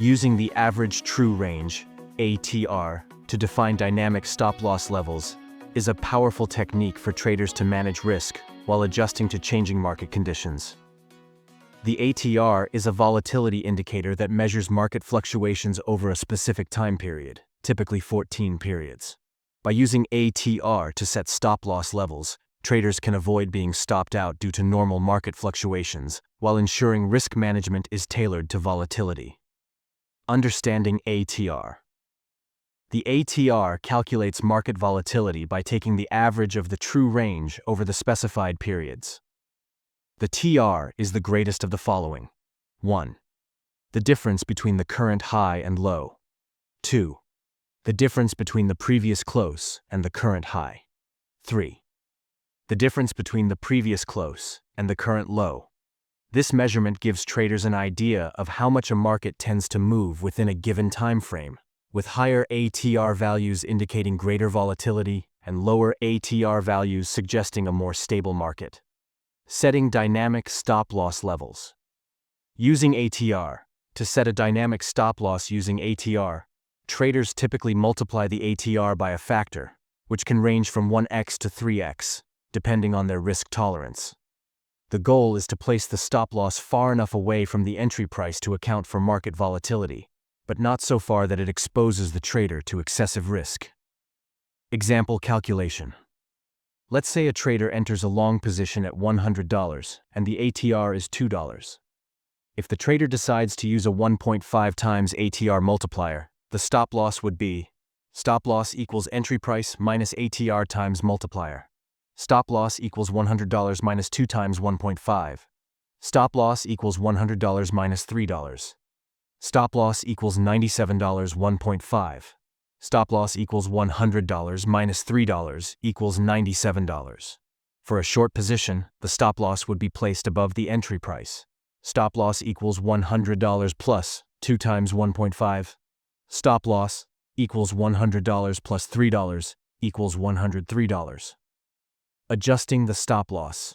Using the average true range, ATR, to define dynamic stop-loss levels is a powerful technique for traders to manage risk while adjusting to changing market conditions. The ATR is a volatility indicator that measures market fluctuations over a specific time period, typically 14 periods. By using ATR to set stop-loss levels, traders can avoid being stopped out due to normal market fluctuations, while ensuring risk management is tailored to volatility. Understanding ATR. The ATR calculates market volatility by taking the average of the true range over the specified periods. The TR is the greatest of the following. 1. The difference between the current high and low. 2. The difference between the previous close and the current high. 3. The difference between the previous close and the current low. This measurement gives traders an idea of how much a market tends to move within a given time frame, with higher ATR values indicating greater volatility and lower ATR values suggesting a more stable market. Setting dynamic stop-loss levels. Using ATR. To set a dynamic stop-loss using ATR, traders typically multiply the ATR by a factor, which can range from 1x to 3x, depending on their risk tolerance. The goal is to place the stop-loss far enough away from the entry price to account for market volatility, but not so far that it exposes the trader to excessive risk. Example calculation. Let's say a trader enters a long position at $100 and the ATR is $2. If the trader decides to use a 1.5 times ATR multiplier, the stop-loss would be stop-loss equals entry price minus ATR times multiplier. Stop-loss equals $100 minus 2 times 1.5. Stop-loss equals $100 minus $3. Stop-loss equals $97 1.5. Stop-loss equals $100 minus $3 equals $97. For a short position, the stop-loss would be placed above the entry price. Stop-loss equals $100 plus 2 times 1.5. Stop-loss equals $100 plus $3 equals $103. Adjusting the stop-loss.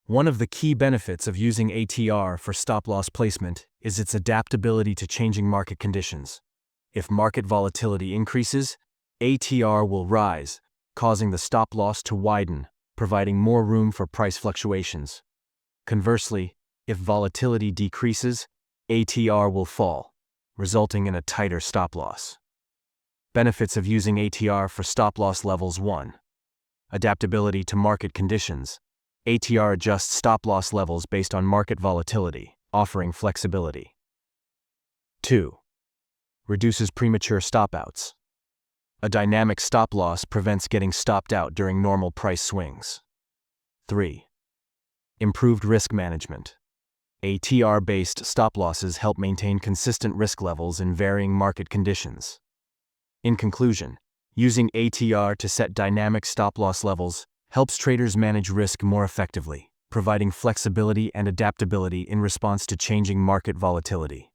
One of the key benefits of using ATR for stop-loss placement is its adaptability to changing market conditions. If market volatility increases, ATR will rise, causing the stop-loss to widen, providing more room for price fluctuations. Conversely, if volatility decreases, ATR will fall, resulting in a tighter stop-loss. Benefits of using ATR for stop-loss levels. 1. Adaptability to market conditions. ATR adjusts stop-loss levels based on market volatility, offering flexibility. 2. Reduces premature stop-outs. A dynamic stop-loss prevents getting stopped out during normal price swings. 3. Improved risk management. ATR-based stop-losses help maintain consistent risk levels in varying market conditions. In conclusion, using ATR to set dynamic stop-loss levels helps traders manage risk more effectively, providing flexibility and adaptability in response to changing market volatility.